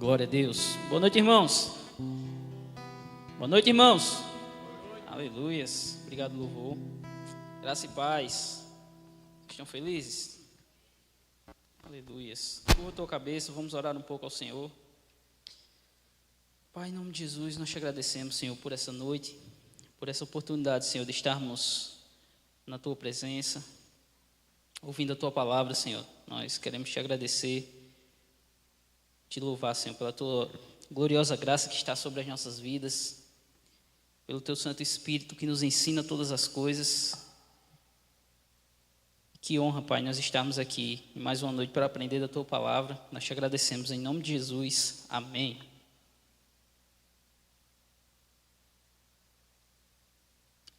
Glória a Deus. Boa noite, irmãos. Boa noite, irmãos. Aleluias. Obrigado, louvor. Graça e paz. Estão felizes? Aleluias. Curva a tua cabeça, vamos orar um pouco ao Senhor. Pai, em nome de Jesus, nós te agradecemos, Senhor, por essa noite, por essa oportunidade, Senhor, de estarmos na tua presença, ouvindo a tua palavra, Senhor. Nós queremos te agradecer, te louvar, Senhor, pela tua gloriosa graça que está sobre as nossas vidas, pelo teu Santo Espírito que nos ensina todas as coisas. Que honra, Pai, nós estarmos aqui em mais uma noite para aprender da tua palavra. Nós te agradecemos em nome de Jesus. Amém.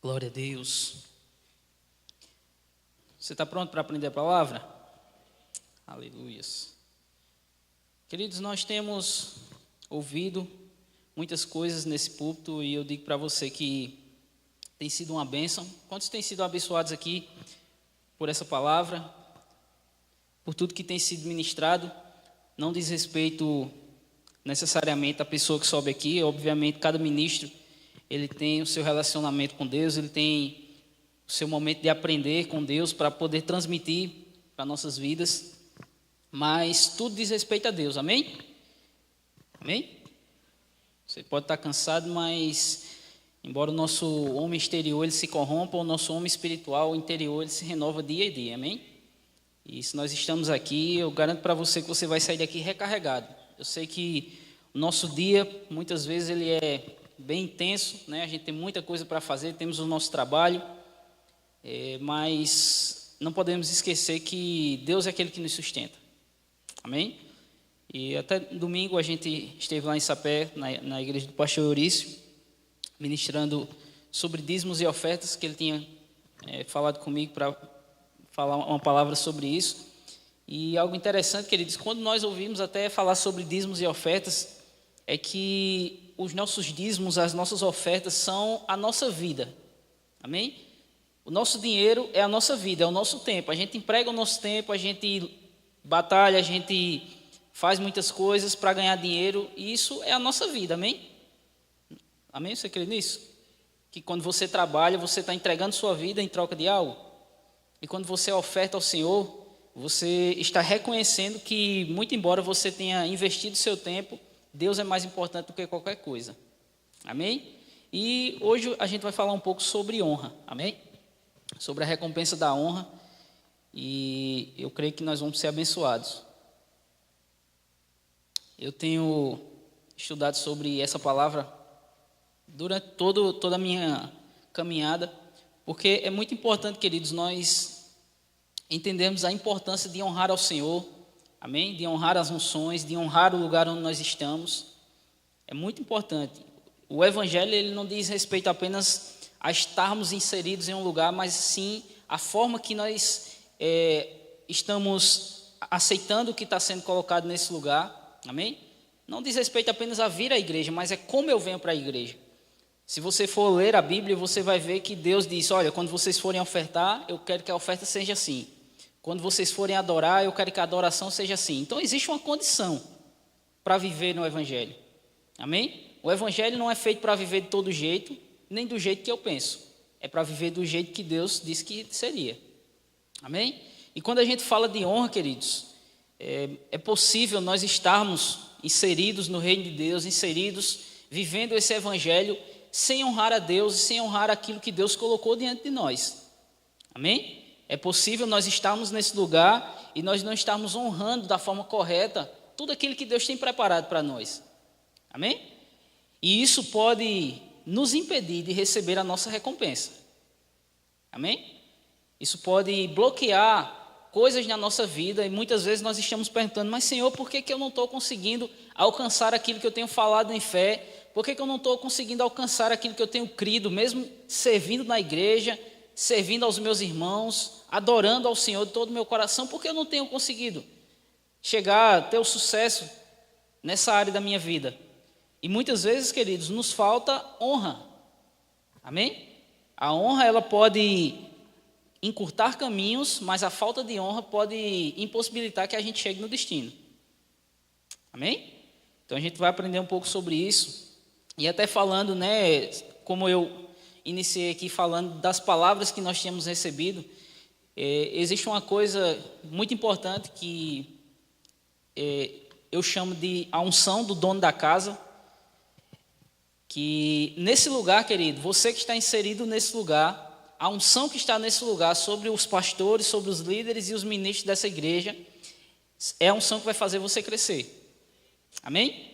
Glória a Deus. Você está pronto para aprender a palavra? Aleluias. Queridos, nós temos ouvido muitas coisas nesse púlpito e eu digo para você que tem sido uma bênção. Quantos têm sido abençoados aqui por essa palavra, por tudo que tem sido ministrado? Não diz respeito necessariamente à pessoa que sobe aqui. Obviamente, cada ministro ele tem o seu relacionamento com Deus, ele tem o seu momento de aprender com Deus para poder transmitir para nossas vidas. Mas tudo diz respeito a Deus, amém? Amém? Você pode estar cansado, mas embora o nosso homem exterior ele se corrompa, o nosso homem espiritual, o interior, ele se renova dia a dia, amém? E se nós estamos aqui, eu garanto para você que você vai sair daqui recarregado. Eu sei que o nosso dia, muitas vezes, ele é bem intenso, né? A gente tem muita coisa para fazer, temos o nosso trabalho, mas não podemos esquecer que Deus é aquele que nos sustenta. Amém? E até domingo a gente esteve lá em Sapé, na igreja do pastor Eurício, ministrando sobre dízimos e ofertas, que ele tinha falado comigo para falar uma palavra sobre isso. E algo interessante que ele disse, quando nós ouvimos até falar sobre dízimos e ofertas, é que os nossos dízimos, as nossas ofertas são a nossa vida. Amém? O nosso dinheiro é a nossa vida, é o nosso tempo. A gente emprega o nosso tempo, a gente batalha, a gente faz muitas coisas para ganhar dinheiro, e isso é a nossa vida, amém? Amém? Você crê nisso? Que quando você trabalha, você está entregando sua vida em troca de algo, e quando você oferta ao Senhor, você está reconhecendo que, muito embora você tenha investido seu tempo, Deus é mais importante do que qualquer coisa, amém? E hoje a gente vai falar um pouco sobre honra, amém? Sobre a recompensa da honra. E eu creio que nós vamos ser abençoados. Eu tenho estudado sobre essa palavra durante toda a minha caminhada, porque é muito importante, queridos, nós entendemos a importância de honrar ao Senhor, amém? De honrar as unções, de honrar o lugar onde nós estamos. É muito importante. O Evangelho ele não diz respeito apenas a estarmos inseridos em um lugar, mas sim a forma que nós estamos aceitando o que está sendo colocado nesse lugar, amém? Não diz respeito apenas a vir à igreja, mas é como eu venho para a igreja. Se você for ler a Bíblia, você vai ver que Deus diz, olha, quando vocês forem ofertar, eu quero que a oferta seja assim. Quando vocês forem adorar, eu quero que a adoração seja assim. Então existe uma condição para viver no Evangelho, amém? O Evangelho não é feito para viver de todo jeito, nem do jeito que eu penso. É para viver do jeito que Deus disse que seria. Amém? E quando a gente fala de honra, queridos, é possível nós estarmos inseridos no reino de Deus, inseridos, vivendo esse evangelho, sem honrar a Deus e sem honrar aquilo que Deus colocou diante de nós. Amém? É possível nós estarmos nesse lugar e nós não estarmos honrando da forma correta tudo aquilo que Deus tem preparado para nós. Amém? E isso pode nos impedir de receber a nossa recompensa. Amém? Isso pode bloquear coisas na nossa vida e muitas vezes nós estamos perguntando, mas Senhor, por que eu não estou conseguindo alcançar aquilo que eu tenho falado em fé? Por que eu não estou conseguindo alcançar aquilo que eu tenho crido, mesmo servindo na igreja, servindo aos meus irmãos, adorando ao Senhor de todo o meu coração? Por que eu não tenho conseguido chegar, ter o sucesso nessa área da minha vida? E muitas vezes, queridos, nos falta honra. Amém? A honra, ela pode encurtar caminhos, mas a falta de honra pode impossibilitar que a gente chegue no destino. Amém? Então a gente vai aprender um pouco sobre isso. E até falando, né, como eu iniciei aqui falando das palavras que nós tínhamos recebido, existe uma coisa muito importante que eu chamo de a unção do dono da casa, que nesse lugar, querido, você que está inserido nesse lugar, a unção que está nesse lugar sobre os pastores, sobre os líderes e os ministros dessa igreja, é a unção que vai fazer você crescer. Amém?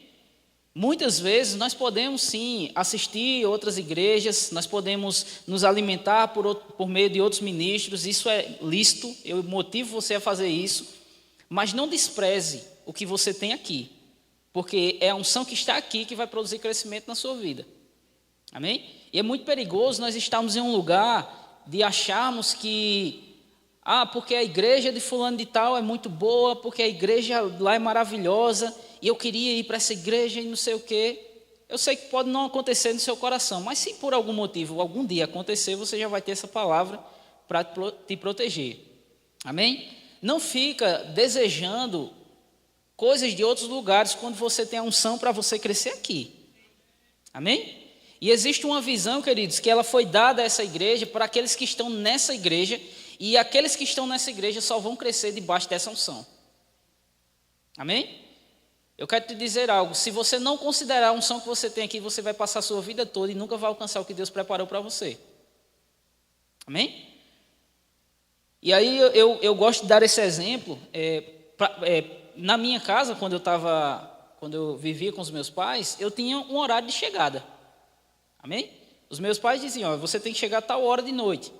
Muitas vezes nós podemos sim assistir outras igrejas, nós podemos nos alimentar por meio de outros ministros, isso é lícito, eu motivo você a fazer isso, mas não despreze o que você tem aqui, porque é a unção que está aqui que vai produzir crescimento na sua vida. Amém? E é muito perigoso nós estarmos em um lugar de acharmos que, porque a igreja de fulano de tal é muito boa, porque a igreja lá é maravilhosa, e eu queria ir para essa igreja e não sei o quê. Eu sei que pode não acontecer no seu coração, mas se por algum motivo, algum dia acontecer, você já vai ter essa palavra para te proteger. Amém? Não fica desejando coisas de outros lugares quando você tem a unção para você crescer aqui. Amém? E existe uma visão, queridos, que ela foi dada a essa igreja para aqueles que estão nessa igreja, e aqueles que estão nessa igreja só vão crescer debaixo dessa unção. Amém? Eu quero te dizer algo, se você não considerar a unção que você tem aqui, você vai passar a sua vida toda e nunca vai alcançar o que Deus preparou para você. Amém? E aí eu gosto de dar esse exemplo, na minha casa, quando eu vivia com os meus pais, eu tinha um horário de chegada. Amém? Os meus pais diziam, você tem que chegar a tal hora de noite.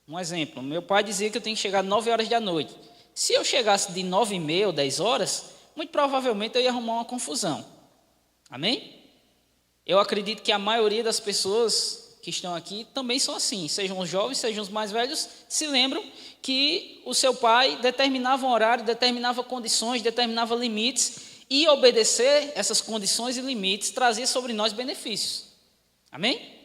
Um exemplo, meu pai dizia que eu tenho que chegar às 9 horas da noite. Se eu chegasse de 9h30 ou 10 horas, muito provavelmente eu ia arrumar uma confusão. Amém? Eu acredito que a maioria das pessoas que estão aqui também são assim, sejam os jovens, sejam os mais velhos, se lembram que o seu pai determinava um horário, determinava condições, determinava limites, e obedecer essas condições e limites trazia sobre nós benefícios. Amém?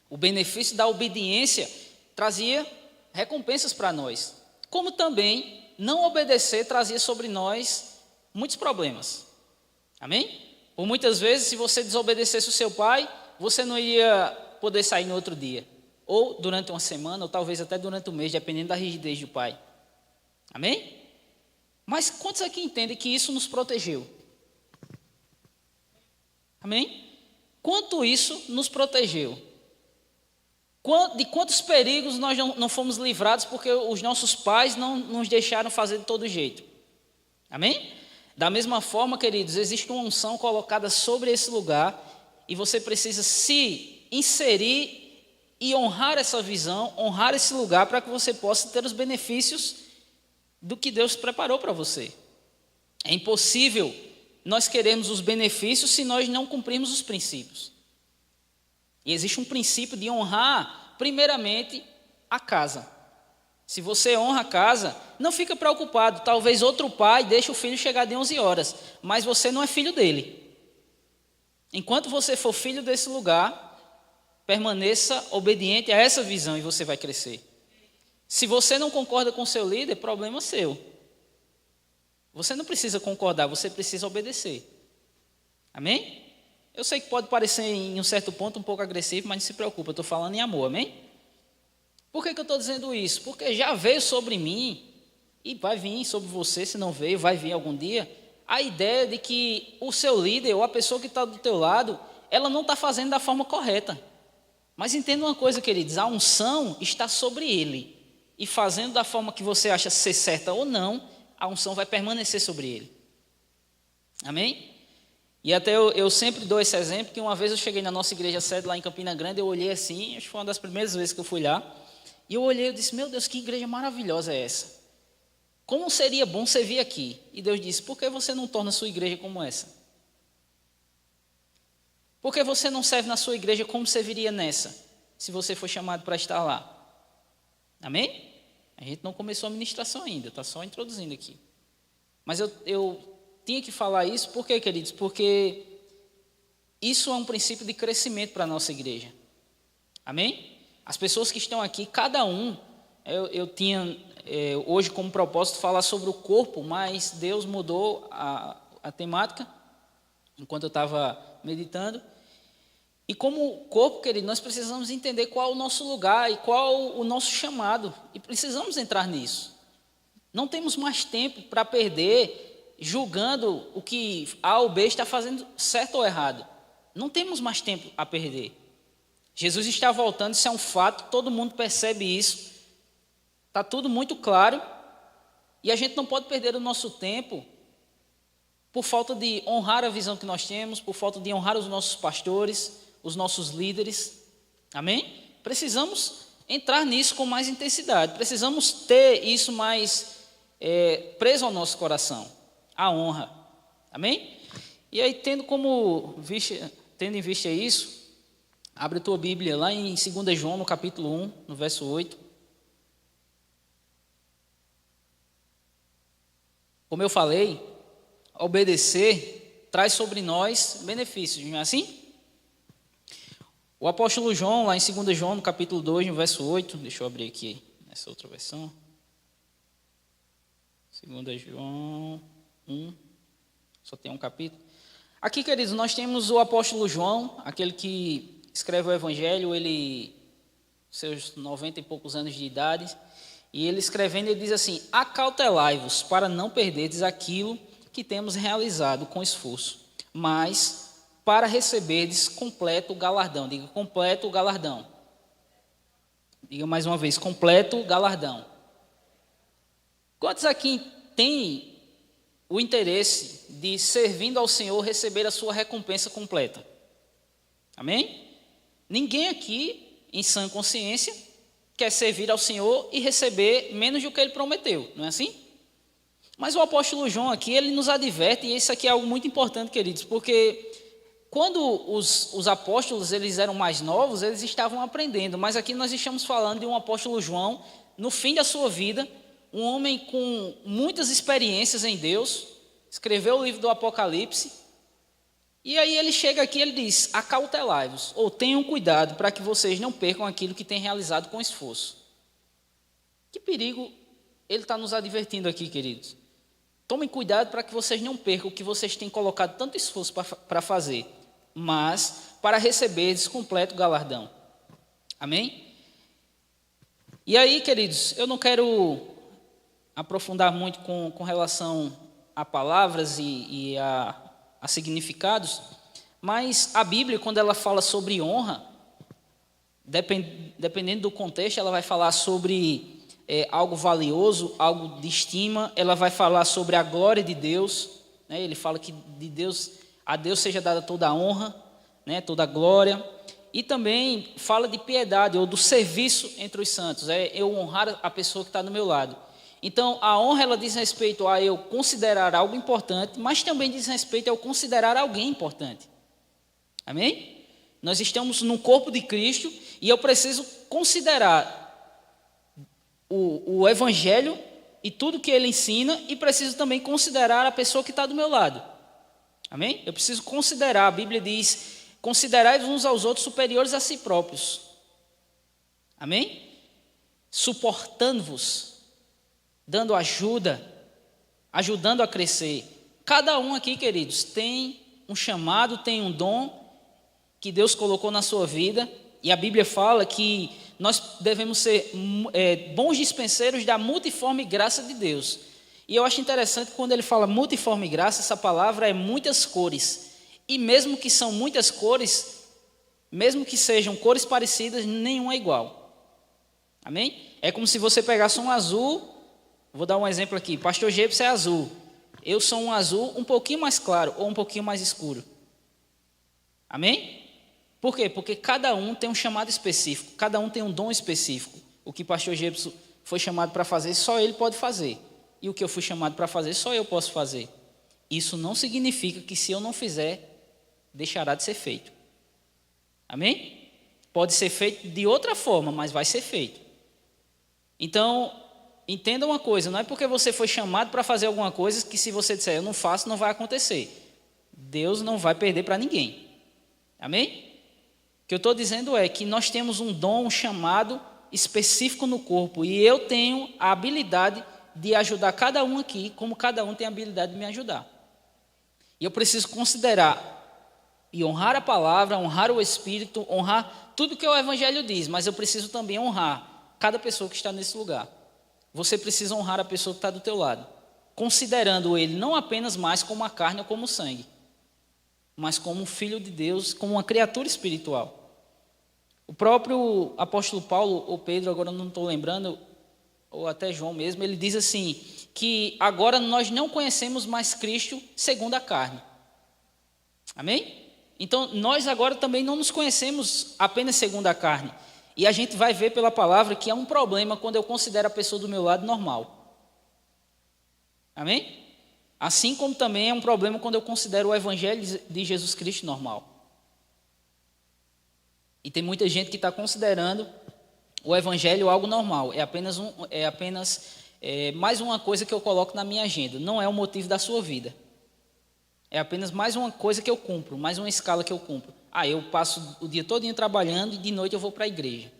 O benefício da obediência trazia recompensas para nós, como também não obedecer trazia sobre nós muitos problemas. Amém? Por muitas vezes, se você desobedecesse o seu pai, você não ia poder sair no outro dia, ou durante uma semana, ou talvez até durante um mês, dependendo da rigidez do pai. Amém? Mas quantos aqui entendem que isso nos protegeu? Amém? Quanto isso nos protegeu? De quantos perigos nós não fomos livrados porque os nossos pais não nos deixaram fazer de todo jeito? Amém? Da mesma forma, queridos, existe uma unção colocada sobre esse lugar e você precisa se inserir e honrar essa visão, honrar esse lugar para que você possa ter os benefícios do que Deus preparou para você. É impossível nós queremos os benefícios se nós não cumprirmos os princípios. E existe um princípio de honrar, primeiramente, a casa. Se você honra a casa, não fica preocupado. Talvez outro pai deixe o filho chegar de 11 horas, mas você não é filho dele. Enquanto você for filho desse lugar, permaneça obediente a essa visão e você vai crescer. Se você não concorda com seu líder, problema seu. Você não precisa concordar, você precisa obedecer. Amém? Eu sei que pode parecer em um certo ponto um pouco agressivo, mas não se preocupe, eu estou falando em amor, amém? Por que eu estou dizendo isso? Porque já veio sobre mim, e vai vir sobre você, se não veio, vai vir algum dia, a ideia de que o seu líder, ou a pessoa que está do teu lado, ela não está fazendo da forma correta. Mas entenda uma coisa, queridos, a unção está sobre ele, e fazendo da forma que você acha ser certa ou não, a unção vai permanecer sobre ele. Amém? E até eu sempre dou esse exemplo, que uma vez eu cheguei na nossa igreja sede lá em Campina Grande, eu olhei assim, acho que foi uma das primeiras vezes que eu fui lá, e eu olhei e disse, meu Deus, que igreja maravilhosa é essa? Como seria bom você vir aqui? E Deus disse, por que você não torna a sua igreja como essa? Por que você não serve na sua igreja como você viria nessa, se você for chamado para estar lá? Amém? A gente não começou a ministração ainda, está só introduzindo aqui. Mas eu tinha que falar isso, por quê, queridos? Porque isso é um princípio de crescimento para a nossa igreja. Amém? As pessoas que estão aqui, cada um, eu tinha hoje como propósito falar sobre o corpo, mas Deus mudou a temática enquanto eu estava meditando. E como corpo, querido, nós precisamos entender qual é o nosso lugar e qual o nosso chamado. E precisamos entrar nisso. Não temos mais tempo para perder julgando o que A ou B está fazendo certo ou errado. Não temos mais tempo a perder. Jesus está voltando, isso é um fato, todo mundo percebe isso. Está tudo muito claro. E a gente não pode perder o nosso tempo por falta de honrar a visão que nós temos, por falta de honrar os nossos pastores, os nossos líderes. Amém? Precisamos entrar nisso com mais intensidade. Precisamos ter isso mais preso ao nosso coração. A honra. Amém? E aí, tendo em vista isso, abre a tua Bíblia lá em 2 João, no capítulo 1, no verso 8. Como eu falei, obedecer traz sobre nós benefícios, não é assim? O apóstolo João, lá em 2 João, no capítulo 2, no verso 8, deixa eu abrir aqui nessa outra versão. 2 João 1, só tem um capítulo. Aqui, queridos, nós temos o apóstolo João, aquele que escreve o Evangelho, ele, seus 90 e poucos anos de idade, e ele escrevendo, ele diz assim: acautelai-vos para não perderdes aquilo que temos realizado com esforço, mas para receberdes completo galardão. Diga, completo galardão. Diga mais uma vez, completo galardão. Quantos aqui têm o interesse de, servindo ao Senhor, receber a sua recompensa completa? Amém? Ninguém aqui, em sã consciência, quer servir ao Senhor e receber menos do que Ele prometeu, não é assim? Mas o apóstolo João aqui, ele nos adverte, e isso aqui é algo muito importante, queridos, porque quando os apóstolos eles eram mais novos, eles estavam aprendendo, mas aqui nós estamos falando de um apóstolo João, no fim da sua vida, um homem com muitas experiências em Deus, escreveu o livro do Apocalipse, e aí ele chega aqui e ele diz: acautelai-vos, ou tenham cuidado para que vocês não percam aquilo que têm realizado com esforço. Que perigo ele está nos advertindo aqui, queridos. Tomem cuidado para que vocês não percam o que vocês têm colocado tanto esforço para fazer, mas para receberdes completo galardão. Amém? E aí, queridos, eu não quero aprofundar muito com relação a palavras e a significados, mas a Bíblia, quando ela fala sobre honra, dependendo do contexto, ela vai falar sobre algo valioso, algo de estima, ela vai falar sobre a glória de Deus, né? Ele fala que a Deus seja dada toda a honra, né? Toda a glória, e também fala de piedade, ou do serviço entre os santos, eu honrar a pessoa que está do meu lado. Então, a honra, ela diz respeito a eu considerar algo importante, mas também diz respeito a eu considerar alguém importante. Amém? Nós estamos no corpo de Cristo e eu preciso considerar o Evangelho e tudo que ele ensina, e preciso também considerar a pessoa que está do meu lado. Amém? Eu preciso considerar, a Bíblia diz: considerai uns aos outros superiores a si próprios. Amém? Suportando-vos, dando ajuda, ajudando a crescer. Cada um aqui, queridos, tem um chamado, tem um dom que Deus colocou na sua vida, e a Bíblia fala que nós devemos ser bons dispenseiros da multiforme graça de Deus. E eu acho interessante quando ele fala multiforme graça, essa palavra é muitas cores. E mesmo que são muitas cores, mesmo que sejam cores parecidas, nenhuma é igual. Amém? É como se você pegasse um azul. Vou dar um exemplo aqui. Pastor Gepes é azul. Eu sou um azul um pouquinho mais claro ou um pouquinho mais escuro. Amém? Por quê? Porque cada um tem um chamado específico. Cada um tem um dom específico. O que pastor Gepes foi chamado para fazer, só ele pode fazer. E o que eu fui chamado para fazer, só eu posso fazer. Isso não significa que se eu não fizer, deixará de ser feito. Amém? Pode ser feito de outra forma, mas vai ser feito. Então, entenda uma coisa, não é porque você foi chamado para fazer alguma coisa que se você disser eu não faço, não vai acontecer. Deus não vai perder para ninguém. Amém? O que eu estou dizendo é que nós temos um dom, um chamado específico no corpo, e eu tenho a habilidade de ajudar cada um aqui, como cada um tem a habilidade de me ajudar. E eu preciso considerar e honrar a palavra, honrar o Espírito, honrar tudo que o Evangelho diz, mas eu preciso também honrar cada pessoa que está nesse lugar. Você precisa honrar a pessoa que está do teu lado, considerando ele não apenas mais como a carne ou como o sangue, mas como um filho de Deus, como uma criatura espiritual. O próprio apóstolo Paulo, ou Pedro, agora eu não estou lembrando, ou até João mesmo, ele diz assim, que agora nós não conhecemos mais Cristo segundo a carne. Amém? Então, nós agora também não nos conhecemos apenas segundo a carne. E a gente vai ver pela palavra que é um problema quando eu considero a pessoa do meu lado normal. Amém? Assim como também é um problema quando eu considero o Evangelho de Jesus Cristo normal. E tem muita gente que está considerando o Evangelho algo normal. É apenas mais uma coisa que eu coloco na minha agenda. Não é o motivo da sua vida. É apenas mais uma coisa que eu cumpro, mais uma escala que eu cumpro. Eu passo o dia todinho trabalhando e de noite eu vou para a igreja.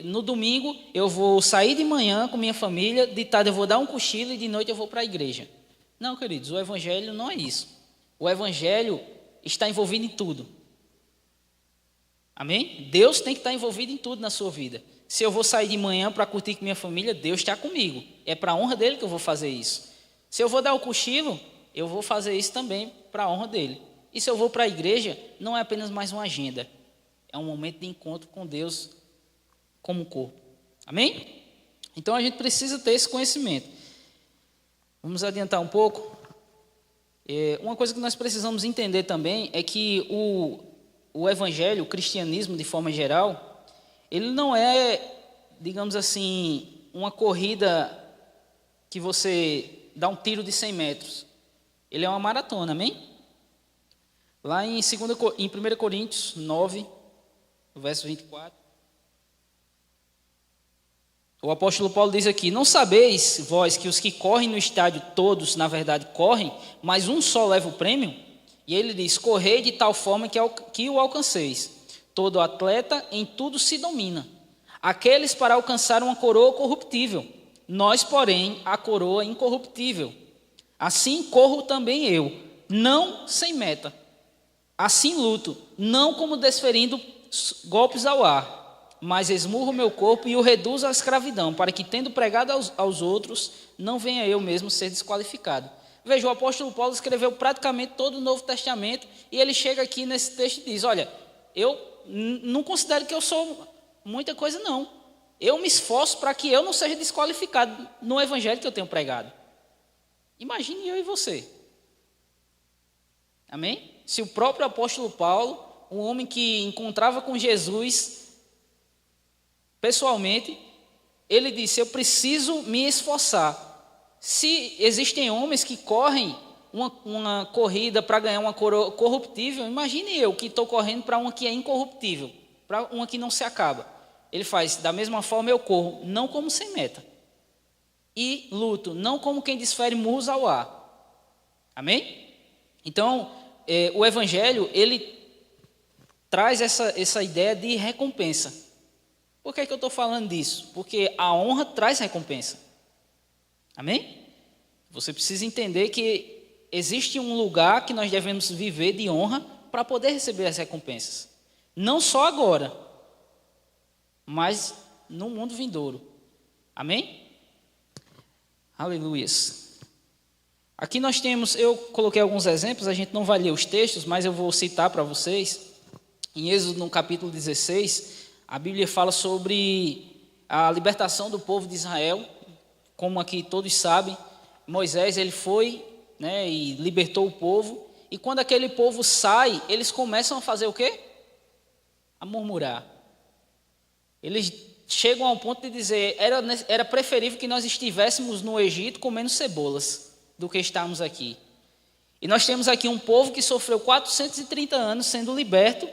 No domingo eu vou sair de manhã com minha família, de tarde eu vou dar um cochilo e de noite eu vou para a igreja. Não, queridos, o Evangelho não é isso. O Evangelho está envolvido em tudo. Amém? Deus tem que estar envolvido em tudo na sua vida. Se eu vou sair de manhã para curtir com minha família, Deus está comigo. É para a honra dele que eu vou fazer isso. Se eu vou dar o cochilo, eu vou fazer isso também para a honra dele. E se eu vou para a igreja, não é apenas mais uma agenda. É um momento de encontro com Deus como corpo. Amém? Então a gente precisa ter esse conhecimento. Vamos adiantar um pouco. Uma coisa que nós precisamos entender também é que o evangelho, o cristianismo de forma geral, ele não é, digamos assim, uma corrida que você dá um tiro de 100 metros. Ele é uma maratona, amém? Lá em 1 Coríntios 9, verso 24, o apóstolo Paulo diz aqui: não sabeis vós que os que correm no estádio todos, na verdade, correm, mas um só leva o prêmio? E ele diz: correi de tal forma que o alcanceis. Todo atleta em tudo se domina. Aqueles para alcançar uma coroa corruptível, nós, porém, a coroa incorruptível. Assim corro também eu, não sem meta. Assim luto, não como desferindo golpes ao ar, mas esmurro meu corpo e o reduzo à escravidão, para que, tendo pregado aos outros, não venha eu mesmo ser desqualificado. Veja, o apóstolo Paulo escreveu praticamente todo o Novo Testamento, e ele chega aqui nesse texto e diz: olha, eu não considero que eu sou muita coisa, não. Eu me esforço para que eu não seja desqualificado no evangelho que eu tenho pregado. Imagine eu e você. Amém? Se o próprio apóstolo Paulo, um homem que encontrava com Jesus pessoalmente, ele disse: eu preciso me esforçar. Se existem homens que correm uma corrida para ganhar uma coroa corruptível, imagine eu que estou correndo para uma que é incorruptível, para uma que não se acaba. Ele faz: da mesma forma eu corro, não como sem meta, e luto, não como quem desfere murros ao ar. Amém? Então, o Evangelho, ele traz essa ideia de recompensa. Por que eu estou falando disso? Porque a honra traz recompensa. Amém? Você precisa entender que existe um lugar que nós devemos viver de honra para poder receber as recompensas. Não só agora, mas no mundo vindouro. Amém? Aleluias. Aqui nós temos, eu coloquei alguns exemplos, a gente não vai ler os textos, mas eu vou citar para vocês. Em Êxodo, no capítulo 16, a Bíblia fala sobre a libertação do povo de Israel. Como aqui todos sabem, Moisés ele foi, e libertou o povo. E quando aquele povo sai, eles começam a fazer o quê? A murmurar. Eles chegam ao ponto de dizer: era preferível que nós estivéssemos no Egito comendo cebolas do que estarmos aqui. E nós temos aqui um povo que sofreu 430 anos sendo liberto,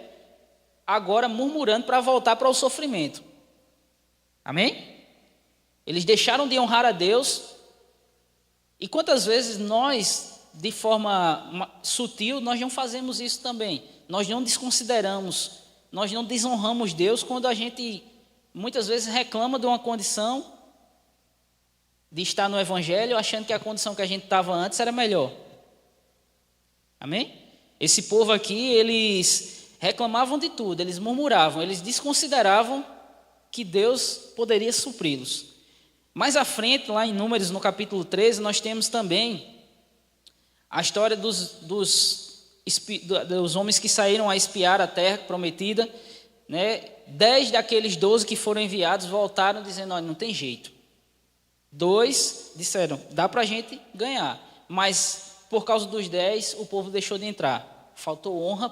agora murmurando para voltar para o sofrimento. Amém? Eles deixaram de honrar a Deus. E quantas vezes nós, de forma sutil, nós não fazemos isso também? Nós não desconsideramos, nós não desonramos Deus quando a gente muitas vezes reclama de uma condição de estar no Evangelho, achando que a condição que a gente estava antes era melhor. Amém? Esse povo aqui, eles reclamavam de tudo, eles murmuravam, eles desconsideravam que Deus poderia supri-los. Mais à frente, lá em Números, no capítulo 13, nós temos também a história dos homens que saíram a espiar a terra prometida, né? 10 daqueles 12 que foram enviados voltaram dizendo: olha, não tem jeito. 2 disseram: dá para a gente ganhar, mas por causa dos 10 o povo deixou de entrar. Faltou honra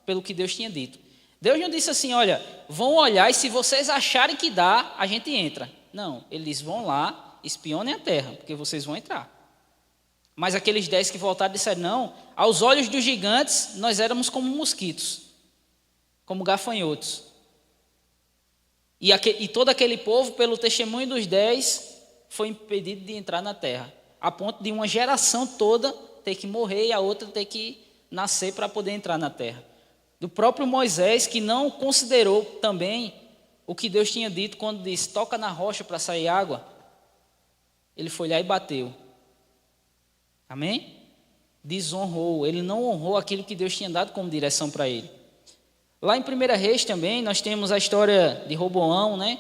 pelo que Deus tinha dito. Deus não disse assim: olha, vão olhar e se vocês acharem que dá, a gente entra. Não, eles vão lá, espionem a terra, porque vocês vão entrar. Mas aqueles 10 que voltaram disseram: não, aos olhos dos gigantes nós éramos como mosquitos, como gafanhotos. E todo aquele povo, pelo testemunho dos 10, foi impedido de entrar na terra, a ponto de uma geração toda ter que morrer e a outra ter que nascer para poder entrar na terra. Do próprio Moisés, que não considerou também o que Deus tinha dito quando disse: toca na rocha para sair água. Ele foi lá e bateu. Amém? Desonrou, ele não honrou aquilo que Deus tinha dado como direção para ele. Lá em 1 Reis também, nós temos a história de Roboão, né?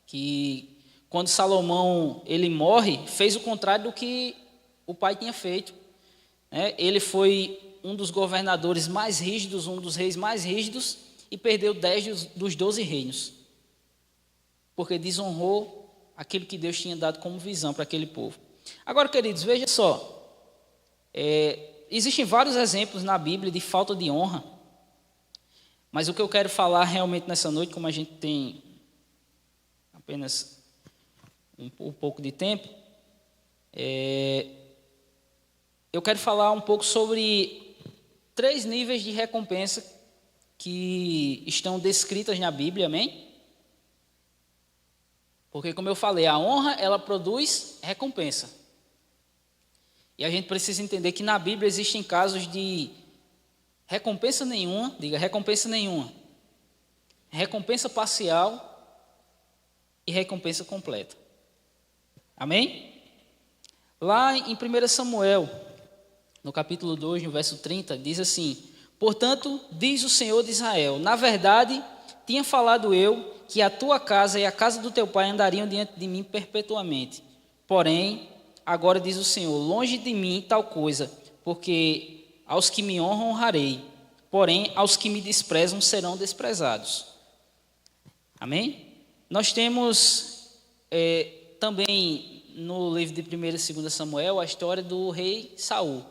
Que quando Salomão ele morre, fez o contrário do que o pai tinha feito. Né? Ele foi um dos governadores mais rígidos, um dos reis mais rígidos, e perdeu 10 dos 12 reinos, porque desonrou aquilo que Deus tinha dado como visão para aquele povo. Agora, queridos, veja só, existem vários exemplos na Bíblia de falta de honra, mas o que eu quero falar realmente nessa noite, como a gente tem apenas um pouco de tempo, eu quero falar um pouco sobre 3 níveis de recompensa que estão descritas na Bíblia, amém? Porque, como eu falei, a honra, ela produz recompensa. E a gente precisa entender que na Bíblia existem casos de recompensa nenhuma, diga recompensa nenhuma, recompensa parcial e recompensa completa. Amém? Lá em 1 Samuel, no capítulo 2, no verso 30, diz assim: portanto, diz o Senhor de Israel, na verdade, tinha falado eu que a tua casa e a casa do teu pai andariam diante de mim perpetuamente. Porém, agora diz o Senhor, longe de mim tal coisa, porque aos que me honram honrarei, porém aos que me desprezam serão desprezados. Amém? Nós temos também no livro de 1 e 2 Samuel a história do rei Saul.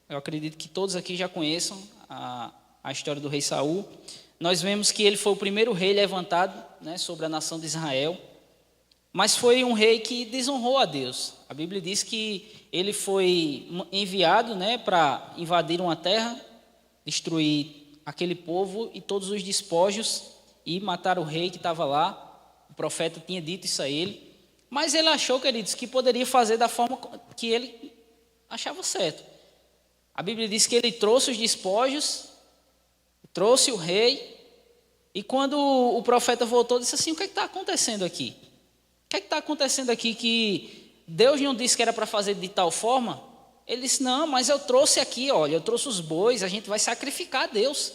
Eu acredito que todos aqui já conheçam a história do rei Saul. Nós vemos que ele foi o primeiro rei levantado, né, sobre a nação de Israel, mas foi um rei que desonrou a Deus. A Bíblia diz que ele foi enviado, né, para invadir uma terra, destruir aquele povo e todos os despojos e matar o rei que estava lá. O profeta tinha dito isso a ele, mas ele achou, queridos, que poderia fazer da forma que ele achava certo. A Bíblia diz que ele trouxe os despojos, trouxe o rei, e quando o profeta voltou, disse assim: o que está acontecendo aqui? O que está acontecendo aqui que Deus não disse que era para fazer de tal forma? Ele disse: não, mas eu trouxe aqui, olha, eu trouxe os bois, a gente vai sacrificar a Deus.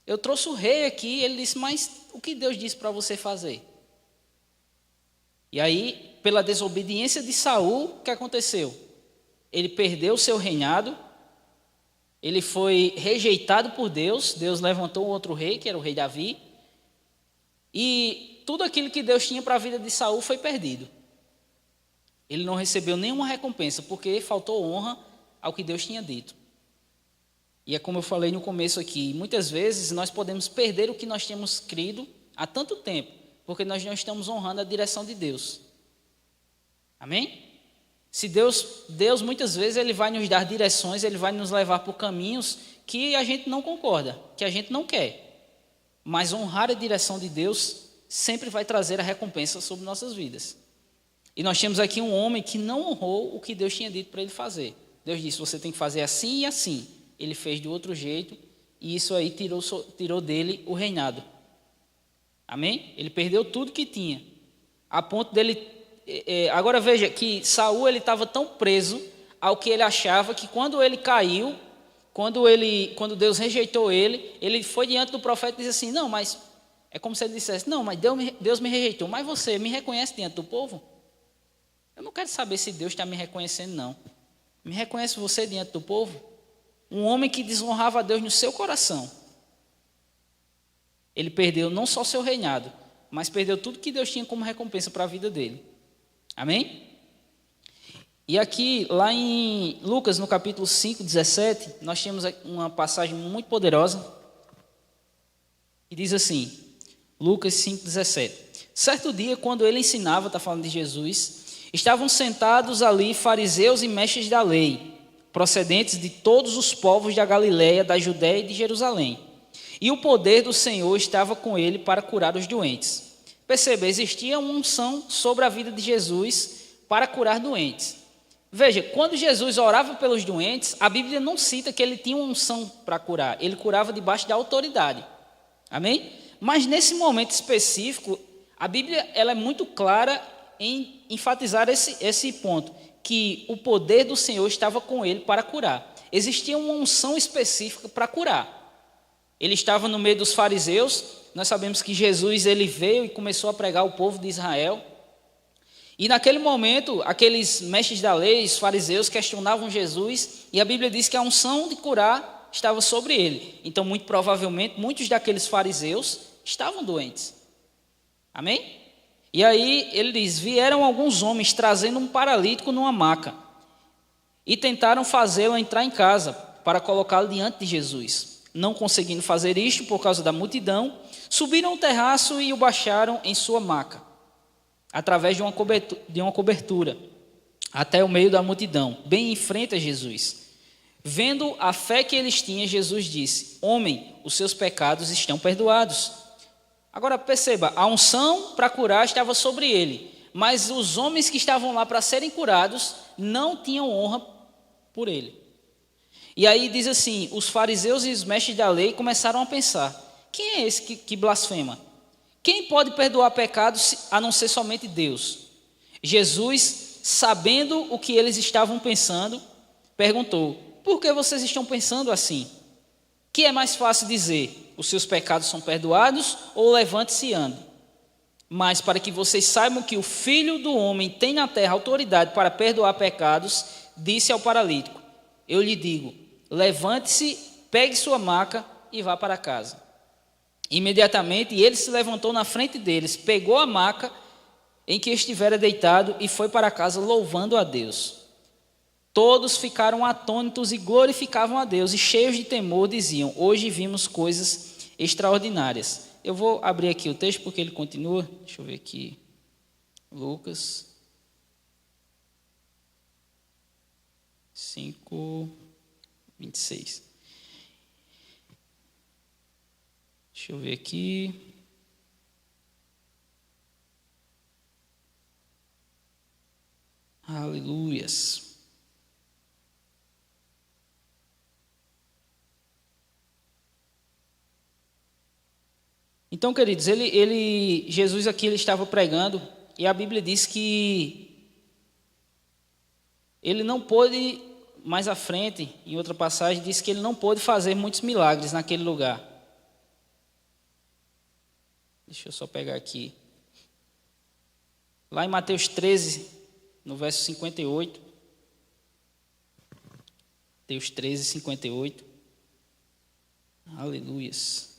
Eu trouxe o rei aqui. Ele disse: mas o que Deus disse para você fazer? E aí, pela desobediência de Saul, o que aconteceu? Ele perdeu o seu reinado, ele foi rejeitado por Deus, Deus levantou outro rei, que era o rei Davi, e tudo aquilo que Deus tinha para a vida de Saul foi perdido. Ele não recebeu nenhuma recompensa, porque faltou honra ao que Deus tinha dito. E é como eu falei no começo aqui, muitas vezes nós podemos perder o que nós temos crido há tanto tempo, porque nós não estamos honrando a direção de Deus. Amém? Se Deus muitas vezes ele vai nos dar direções, ele vai nos levar por caminhos que a gente não concorda, que a gente não quer. Mas honrar a direção de Deus sempre vai trazer a recompensa sobre nossas vidas. E nós temos aqui um homem que não honrou o que Deus tinha dito para ele fazer. Deus disse: você tem que fazer assim e assim. Ele fez de outro jeito e isso aí tirou dele o reinado. Amém? Ele perdeu tudo que tinha, a ponto dele... Agora veja que Saul estava tão preso ao que ele achava que quando ele caiu, quando Deus rejeitou ele, ele foi diante do profeta e disse assim: não, mas é como se ele dissesse: não, mas Deus me rejeitou, mas você me reconhece diante do povo? Eu não quero saber se Deus está me reconhecendo, não. Me reconhece você diante do povo? Um homem que desonrava a Deus no seu coração. Ele perdeu não só seu reinado, mas perdeu tudo que Deus tinha como recompensa para a vida dele. Amém? E aqui, lá em Lucas, no capítulo 5, 17, nós temos uma passagem muito poderosa, que diz assim, Lucas 5, 17. Certo dia, quando ele ensinava, está falando de Jesus, estavam sentados ali fariseus e mestres da lei, procedentes de todos os povos da Galiléia, da Judéia e de Jerusalém. E o poder do Senhor estava com ele para curar os doentes. Perceba, existia uma unção sobre a vida de Jesus para curar doentes. Veja, quando Jesus orava pelos doentes, a Bíblia não cita que ele tinha uma unção para curar. Ele curava debaixo da autoridade. Amém? Mas nesse momento específico, a Bíblia ela é muito clara em enfatizar esse ponto, que o poder do Senhor estava com ele para curar. Existia uma unção específica para curar. Ele estava no meio dos fariseus. Nós sabemos que Jesus ele veio e começou a pregar ao povo de Israel. E naquele momento, aqueles mestres da lei, os fariseus, questionavam Jesus, e a Bíblia diz que a unção de curar estava sobre ele. Então, muito provavelmente, muitos daqueles fariseus estavam doentes. Amém? E aí, ele diz, vieram alguns homens trazendo um paralítico numa maca, e tentaram fazê-lo entrar em casa, para colocá-lo diante de Jesus. Não conseguindo fazer isto, por causa da multidão, subiram o terraço e o baixaram em sua maca, através de uma cobertura, até o meio da multidão, bem em frente a Jesus. Vendo a fé que eles tinham, Jesus disse: homem, os seus pecados estão perdoados. Agora perceba, a unção para curar estava sobre ele, mas os homens que estavam lá para serem curados não tinham honra por ele. E aí diz assim, os fariseus e os mestres da lei começaram a pensar: quem é esse que blasfema? Quem pode perdoar pecados a não ser somente Deus? Jesus, sabendo o que eles estavam pensando, perguntou: por que vocês estão pensando assim? Que é mais fácil dizer: os seus pecados são perdoados, ou levante-se e ande? Mas para que vocês saibam que o Filho do Homem tem na terra autoridade para perdoar pecados, disse ao paralítico: eu lhe digo, levante-se, pegue sua maca e vá para casa. Imediatamente ele se levantou na frente deles, pegou a maca em que estivera deitado e foi para casa louvando a Deus. Todos ficaram atônitos e glorificavam a Deus, e cheios de temor diziam: hoje vimos coisas extraordinárias. Eu vou abrir aqui o texto porque ele continua. Deixa eu ver aqui. Lucas 5, 26. Deixa eu ver aqui. Aleluias. Então, queridos, Jesus aqui ele estava pregando, e a Bíblia diz que ele não pôde, mais à frente, em outra passagem, diz que ele não pôde fazer muitos milagres naquele lugar. Deixa eu só pegar aqui. Lá em Mateus 13, no verso 58. Mateus 13, 58. Aleluias.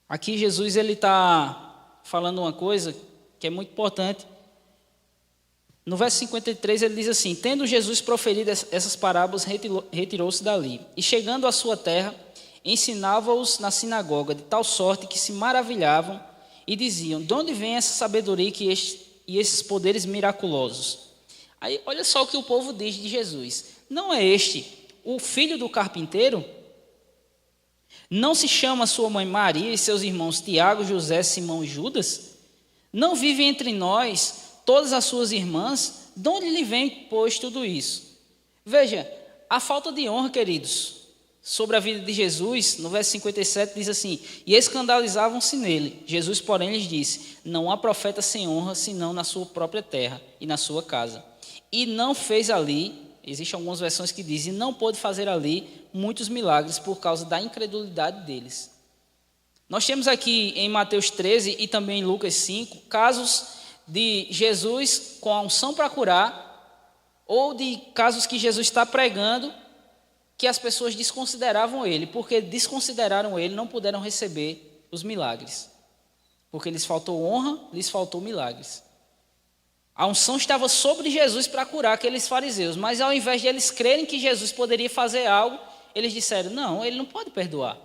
Aqui Jesus ele está falando uma coisa que é muito importante. No verso 53 ele diz assim: tendo Jesus proferido essas parábolas, retirou-se dali. E chegando à sua terra, ensinava-os na sinagoga, de tal sorte que se maravilhavam e diziam: de onde vem essa sabedoria e esses poderes miraculosos? Aí olha só o que o povo diz de Jesus: não é este o filho do carpinteiro? Não se chama sua mãe Maria e seus irmãos Tiago, José, Simão e Judas? Não vivem entre nós todas as suas irmãs? De onde lhe vem, pois, tudo isso? Veja, a falta de honra, queridos, sobre a vida de Jesus, no verso 57, diz assim: e escandalizavam-se nele. Jesus, porém, lhes disse: não há profeta sem honra, senão na sua própria terra e na sua casa. E não fez ali, existem algumas versões que dizem, e não pôde fazer ali muitos milagres por causa da incredulidade deles. Nós temos aqui em Mateus 13 e também em Lucas 5, casos de Jesus com a unção para curar, ou de casos que Jesus está pregando, que as pessoas desconsideravam ele, porque desconsideraram ele, não puderam receber os milagres. Porque lhes faltou honra, lhes faltou milagres. A unção estava sobre Jesus para curar aqueles fariseus, mas ao invés de eles crerem que Jesus poderia fazer algo, eles disseram: não, ele não pode perdoar.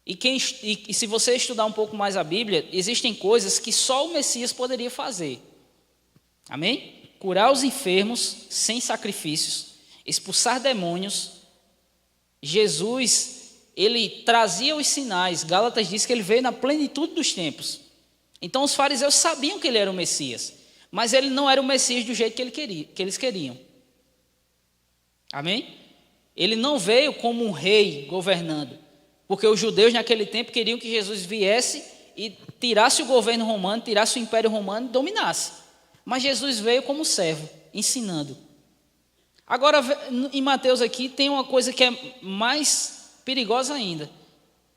E se você estudar um pouco mais a Bíblia, existem coisas que só o Messias poderia fazer. Amém? Curar os enfermos sem sacrifícios, expulsar demônios. Jesus, ele trazia os sinais. Gálatas diz que ele veio na plenitude dos tempos. Então os fariseus sabiam que ele era o Messias, mas ele não era o Messias do jeito que eles queriam. Amém? Ele não veio como um rei governando, porque os judeus naquele tempo queriam que Jesus viesse e tirasse o governo romano, tirasse o império romano e dominasse. Mas Jesus veio como servo, ensinando. Agora, em Mateus aqui, tem uma coisa que é mais perigosa ainda.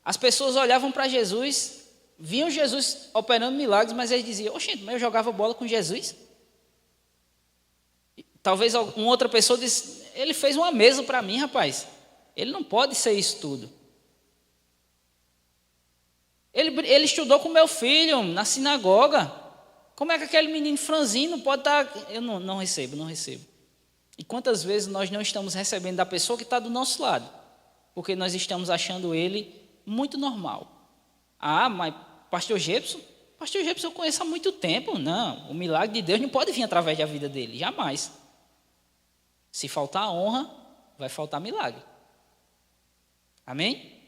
As pessoas olhavam para Jesus, viam Jesus operando milagres, mas eles diziam: oxente, mas eu jogava bola com Jesus? Talvez uma outra pessoa disse: ele fez uma mesa para mim, rapaz. Ele não pode ser isso tudo. Ele estudou com meu filho na sinagoga. Como é que aquele menino franzino pode estar... Eu não recebo. E quantas vezes nós não estamos recebendo da pessoa que está do nosso lado, porque nós estamos achando ele muito normal. Ah, mas Pastor Gepson eu conheço há muito tempo. Não, o milagre de Deus não pode vir através da vida dele, jamais. Se faltar honra, vai faltar milagre. Amém?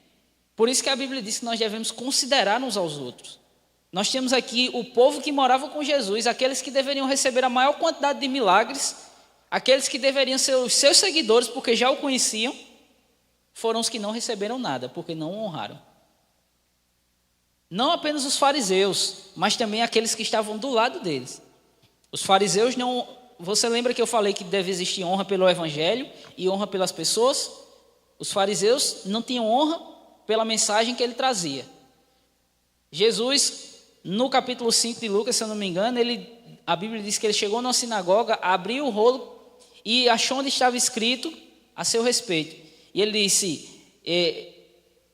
Por isso que a Bíblia diz que nós devemos considerar uns aos outros. Nós temos aqui o povo que morava com Jesus, aqueles que deveriam receber a maior quantidade de milagres, aqueles que deveriam ser os seus seguidores, porque já o conheciam, foram os que não receberam nada, porque não o honraram. Não apenas os fariseus, mas também aqueles que estavam do lado deles. Os fariseus não... Você lembra que eu falei que deve existir honra pelo evangelho e honra pelas pessoas? Os fariseus não tinham honra pela mensagem que ele trazia. Jesus, no capítulo 5 de Lucas, se eu não me engano, a Bíblia diz que ele chegou na sinagoga, abriu o rolo e achou onde estava escrito a seu respeito. E ele disse: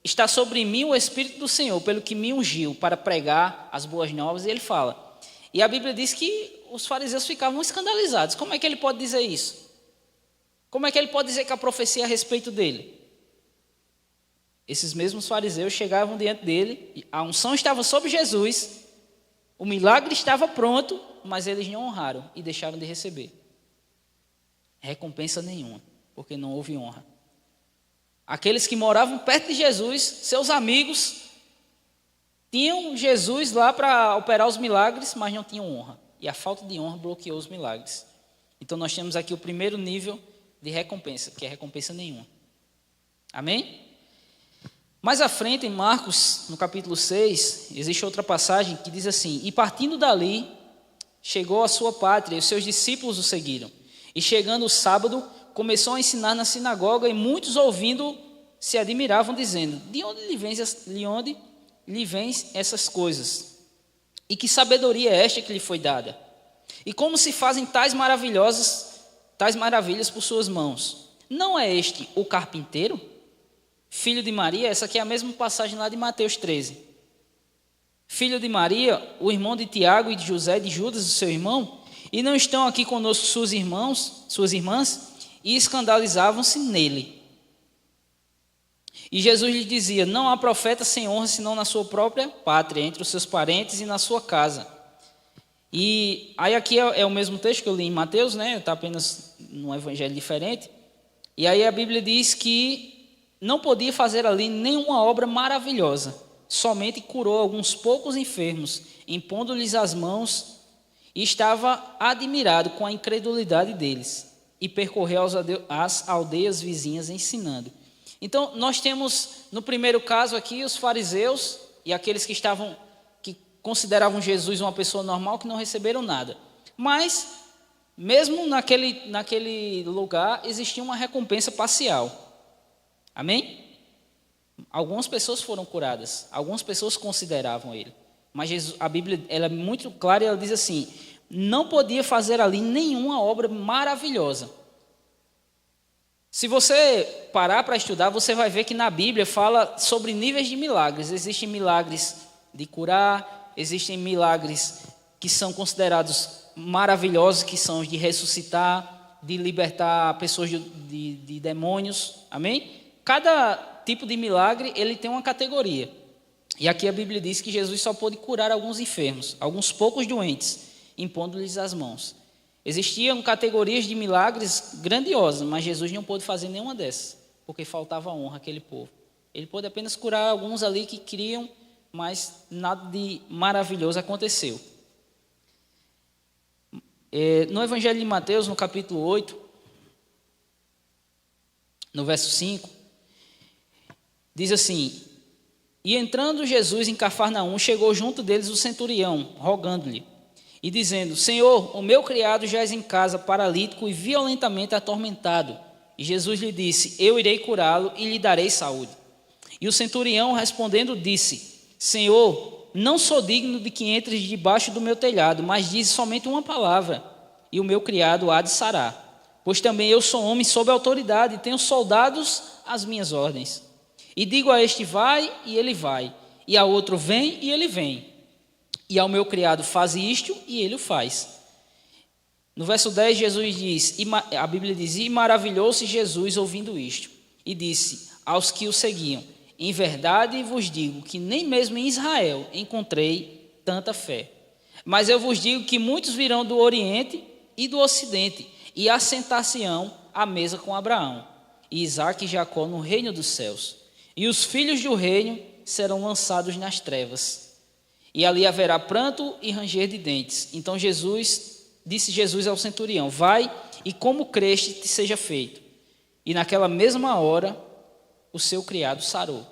está sobre mim o Espírito do Senhor, pelo que me ungiu para pregar as boas novas. E ele fala. E a Bíblia diz que os fariseus ficavam escandalizados. Como é que ele pode dizer isso? Como é que ele pode dizer que a profecia é a respeito dele? Esses mesmos fariseus chegavam diante dele, a unção estava sobre Jesus, o milagre estava pronto, mas eles não honraram e deixaram de receber recompensa nenhuma, porque não houve honra. Aqueles que moravam perto de Jesus, seus amigos, tinham Jesus lá para operar os milagres, mas não tinham honra. E a falta de honra bloqueou os milagres. Então nós temos aqui o primeiro nível de recompensa, que é recompensa nenhuma. Amém? Mais à frente, em Marcos, no capítulo 6, existe outra passagem que diz assim: e partindo dali, chegou à sua pátria, e os seus discípulos o seguiram. E chegando o sábado, começou a ensinar na sinagoga, e muitos ouvindo se admiravam, dizendo: de onde lhe vêm essas coisas? E que sabedoria é esta que lhe foi dada? E como se fazem tais maravilhas por suas mãos? Não é este o carpinteiro, filho de Maria? Essa aqui é a mesma passagem lá de Mateus 13. Filho de Maria, o irmão de Tiago e de José e de Judas, o seu irmão? E não estão aqui conosco suas irmãs? E escandalizavam-se nele. E Jesus lhe dizia: não há profeta sem honra, senão na sua própria pátria, entre os seus parentes e na sua casa. E aí aqui é o mesmo texto que eu li em Mateus, né? Está apenas num evangelho diferente. E aí a Bíblia diz que não podia fazer ali nenhuma obra maravilhosa, somente curou alguns poucos enfermos, impondo-lhes as mãos, e estava admirado com a incredulidade deles, e percorreu as aldeias vizinhas ensinando. Então, nós temos, no primeiro caso aqui, os fariseus e aqueles que consideravam Jesus uma pessoa normal, que não receberam nada. Mas, mesmo naquele lugar, existia uma recompensa parcial. Amém? Algumas pessoas foram curadas, algumas pessoas consideravam ele. Mas Jesus, a Bíblia ela é muito clara e ela diz assim: não podia fazer ali nenhuma obra maravilhosa. Se você parar para estudar, você vai ver que na Bíblia fala sobre níveis de milagres. Existem milagres de curar, existem milagres que são considerados maravilhosos, que são os de ressuscitar, de libertar pessoas de demônios. Amém? Cada tipo de milagre, ele tem uma categoria. E aqui a Bíblia diz que Jesus só pôde curar alguns enfermos, alguns poucos doentes, impondo-lhes as mãos. Existiam categorias de milagres grandiosas, mas Jesus não pôde fazer nenhuma dessas, porque faltava honra àquele povo. Ele pôde apenas curar alguns ali que queriam, mas nada de maravilhoso aconteceu. No Evangelho de Mateus, no capítulo 8, no verso 5, diz assim: e entrando Jesus em Cafarnaum, chegou junto deles o centurião, rogando-lhe, e dizendo: Senhor, o meu criado jaz em casa, paralítico e violentamente atormentado. E Jesus lhe disse: eu irei curá-lo e lhe darei saúde. E o centurião, respondendo, disse: Senhor, não sou digno de que entres debaixo do meu telhado, mas dize somente uma palavra, e o meu criado há de sarar. Pois também eu sou homem sob autoridade, e tenho soldados às minhas ordens. E digo a este: vai, e ele vai. E a outro: vem, e ele vem. E ao meu criado: faz isto, e ele o faz. No verso 10, Jesus diz, a Bíblia diz: e maravilhou-se Jesus ouvindo isto. E disse aos que o seguiam: em verdade vos digo que nem mesmo em Israel encontrei tanta fé. Mas eu vos digo que muitos virão do Oriente e do Ocidente, e assentar-se-ão à mesa com Abraão, e Isaque e Jacó no reino dos céus. E os filhos do reino serão lançados nas trevas. E ali haverá pranto e ranger de dentes. Então disse Jesus ao centurião: vai, e como creste te seja feito. E naquela mesma hora o seu criado sarou.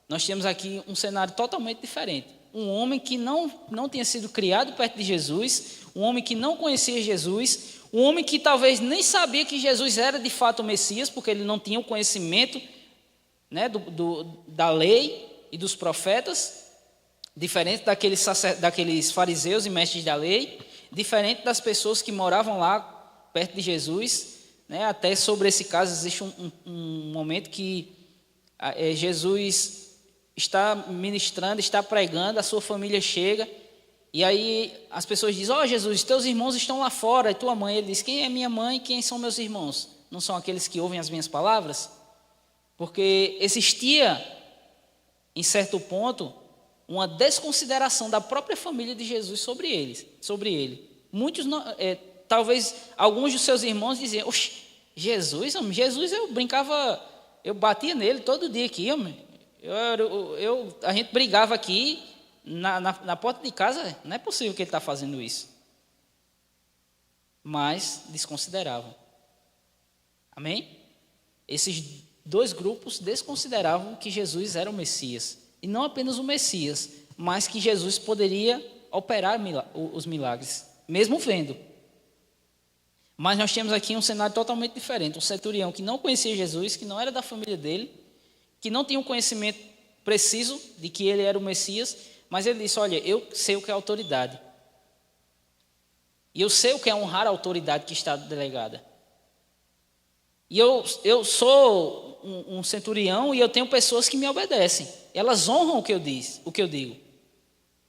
Nós temos aqui um cenário totalmente diferente. Um homem que não tinha sido criado perto de Jesus, um homem que não conhecia Jesus, um homem que talvez nem sabia que Jesus era de fato o Messias, porque ele não tinha o conhecimento, né, da lei e dos profetas, diferente daqueles fariseus e mestres da lei, diferente das pessoas que moravam lá perto de Jesus, né. Até sobre esse caso existe um momento que Jesus está ministrando, está pregando, a sua família chega, e aí as pessoas dizem: ó, Jesus, teus irmãos estão lá fora, e tua mãe. Ele diz: quem é minha mãe e quem são meus irmãos? Não são aqueles que ouvem as minhas palavras? Porque existia, em certo ponto, uma desconsideração da própria família de Jesus sobre ele. Muitos, talvez alguns dos seus irmãos diziam: oxe, Jesus eu brincava, eu batia nele todo dia aqui, homem. A gente brigava aqui na porta de casa, não é possível que ele está fazendo isso. Mas desconsideravam. Amém? Esses dois grupos desconsideravam que Jesus era o Messias. E não apenas o Messias, mas que Jesus poderia operar os milagres, mesmo vendo. Mas nós temos aqui um cenário totalmente diferente. Um centurião que não conhecia Jesus, que não era da família dele, que não tinha um conhecimento preciso de que ele era o Messias, mas ele disse: olha, eu sei o que é autoridade. E eu sei o que é honrar a autoridade que está delegada. E eu sou um centurião e eu tenho pessoas que me obedecem. Elas honram o que eu digo.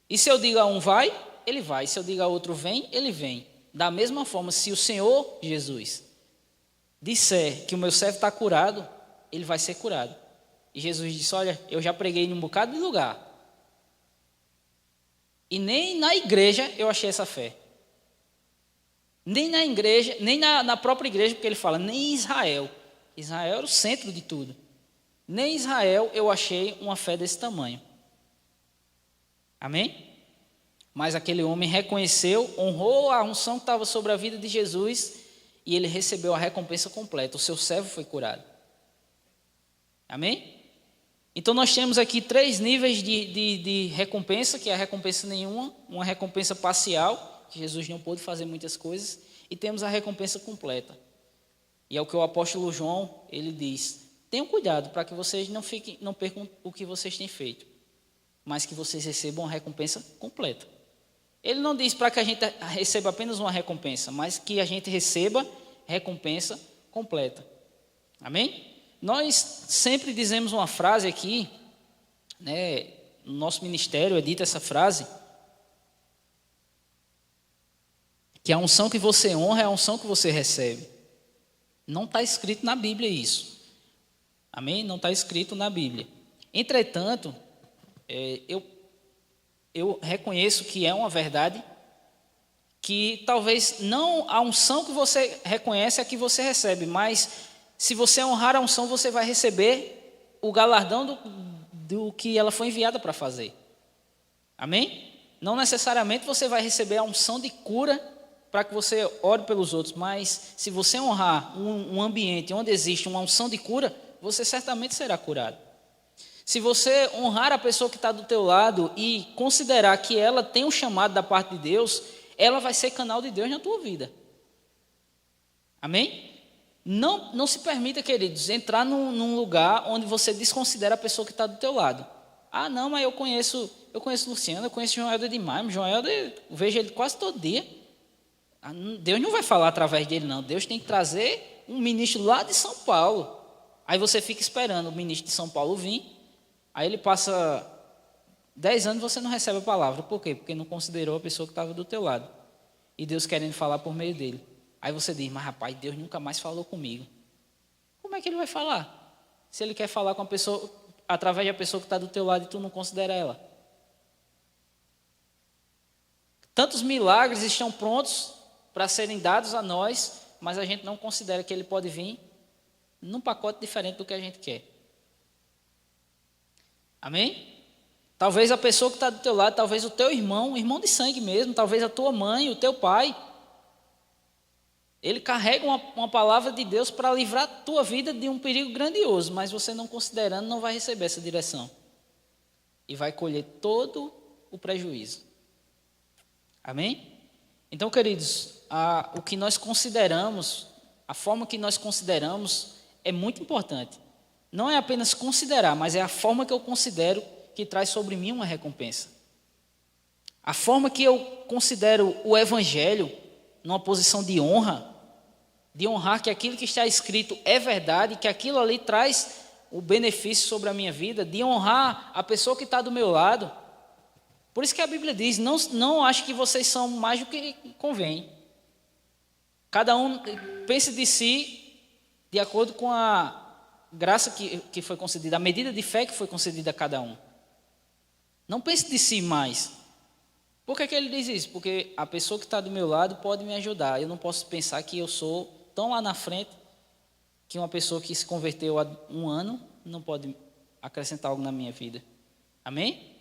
E se eu digo a um vai, ele vai. Se eu digo a outro vem, ele vem. Da mesma forma, se o Senhor Jesus disser que o meu servo está curado, ele vai ser curado. E Jesus disse: olha, eu já preguei num bocado de lugar. E nem na igreja eu achei essa fé. Nem na igreja, nem na própria igreja, porque ele fala, nem em Israel. Israel era o centro de tudo. Nem em Israel eu achei uma fé desse tamanho. Amém? Mas aquele homem reconheceu, honrou a unção que estava sobre a vida de Jesus e ele recebeu a recompensa completa. O seu servo foi curado. Amém? Então nós temos aqui 3 níveis de recompensa, que é a recompensa nenhuma, uma recompensa parcial, que Jesus não pôde fazer muitas coisas, e temos a recompensa completa. E é o que o apóstolo João, ele diz: tenham cuidado para que vocês não percam o que vocês têm feito, mas que vocês recebam a recompensa completa. Ele não diz para que a gente receba apenas uma recompensa, mas que a gente receba recompensa completa. Amém? Nós sempre dizemos uma frase aqui, né, no nosso ministério é dita essa frase, que a unção que você honra é a unção que você recebe. Não está escrito na Bíblia isso. Amém? Não está escrito na Bíblia. Entretanto, eu reconheço que é uma verdade, que talvez não a unção que você reconhece é a que você recebe, mas se você honrar a unção, você vai receber o galardão do que ela foi enviada para fazer. Amém? Não necessariamente você vai receber a unção de cura para que você ore pelos outros, mas se você honrar um ambiente onde existe uma unção de cura, você certamente será curado. Se você honrar a pessoa que está do teu lado e considerar que ela tem um chamado da parte de Deus, ela vai ser canal de Deus na tua vida. Amém? Não se permita, queridos, entrar num lugar onde você desconsidera a pessoa que está do teu lado. Ah, não, mas eu conheço Luciano, eu conheço João Helder demais. João Helder, eu vejo ele quase todo dia. Deus não vai falar através dele, não. Deus tem que trazer um ministro lá de São Paulo. Aí você fica esperando o ministro de São Paulo vir. Aí ele passa 10 anos e você não recebe a palavra. Por quê? Porque não considerou a pessoa que estava do teu lado. E Deus querendo falar por meio dele. Aí você diz: mas rapaz, Deus nunca mais falou comigo. Como é que ele vai falar? Se ele quer falar com a pessoa, através da pessoa que está do teu lado e tu não considera ela. Tantos milagres estão prontos para serem dados a nós, mas a gente não considera que ele pode vir num pacote diferente do que a gente quer. Amém? Talvez a pessoa que está do teu lado, talvez o teu irmão de sangue mesmo, talvez a tua mãe, o teu pai, ele carrega uma palavra de Deus para livrar a tua vida de um perigo grandioso, mas você não considerando, não vai receber essa direção. E vai colher todo o prejuízo. Amém? Então, queridos, o que nós consideramos, a forma que nós consideramos é muito importante. Não é apenas considerar, mas é a forma que eu considero que traz sobre mim uma recompensa. A forma que eu considero o Evangelho numa posição de honrar que aquilo que está escrito é verdade, que aquilo ali traz o benefício sobre a minha vida, de honrar a pessoa que está do meu lado. Por isso que a Bíblia diz: não acho que vocês são mais do que convém. Cada um pense de si de acordo com a graça que foi concedida, a medida de fé que foi concedida a cada um. Não pense de si mais. Por que ele diz isso? Porque a pessoa que está do meu lado pode me ajudar. Eu não posso pensar que eu sou tão lá na frente que uma pessoa que se converteu há 1 ano não pode acrescentar algo na minha vida. Amém?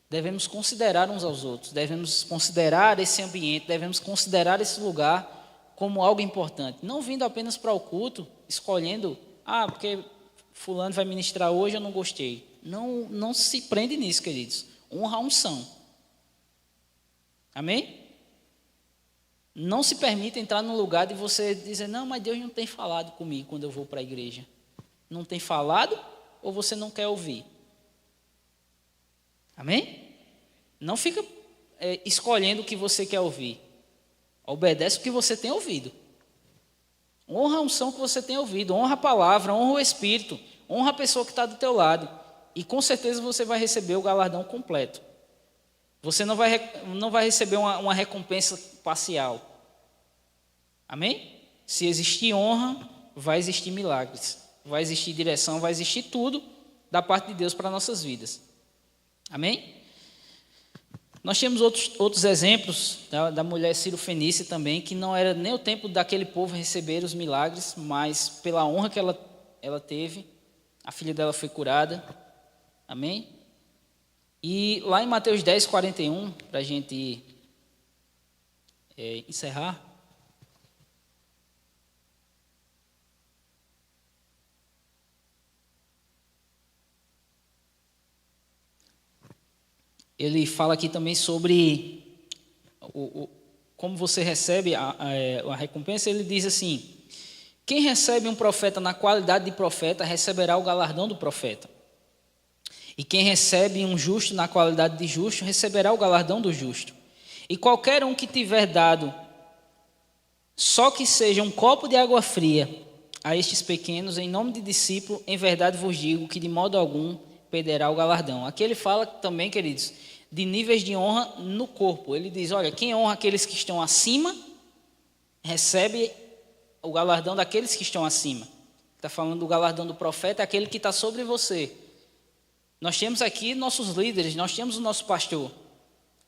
Devemos considerar uns aos outros, devemos considerar esse ambiente, devemos considerar esse lugar como algo importante. Não vindo apenas para o culto, escolhendo, porque fulano vai ministrar hoje, eu não gostei. Não se prende nisso, queridos. Honra a unção. Amém? Não se permita entrar num lugar de você dizer: não, mas Deus não tem falado comigo quando eu vou para a igreja. Não tem falado ou você não quer ouvir? Amém? Não fica escolhendo o que você quer ouvir. Obedece o que você tem ouvido. Honra a unção que você tem ouvido. Honra a palavra, honra o Espírito. Honra a pessoa que está do teu lado. E com certeza você vai receber o galardão completo. Você não vai receber uma recompensa parcial. Amém? Se existir honra, vai existir milagres. Vai existir direção, vai existir tudo da parte de Deus para nossas vidas. Amém? Nós temos outros exemplos da mulher Ciro-Fenícia também, que não era nem o tempo daquele povo receber os milagres, mas pela honra que ela teve, a filha dela foi curada. Amém? E lá em Mateus 10, 41, para a gente encerrar. ele fala aqui também sobre como você recebe a recompensa. Ele diz assim: quem recebe um profeta na qualidade de profeta receberá o galardão do profeta. E quem recebe um justo na qualidade de justo receberá o galardão do justo. E qualquer um que tiver dado, só que seja um copo de água fria a estes pequenos, em nome de discípulo, em verdade vos digo que de modo algum perderá o galardão. Aqui ele fala também, queridos, de níveis de honra no corpo. Ele diz: olha, quem honra aqueles que estão acima, recebe o galardão daqueles que estão acima. Está falando do galardão do profeta, aquele que está sobre você. Nós temos aqui nossos líderes, nós temos o nosso pastor,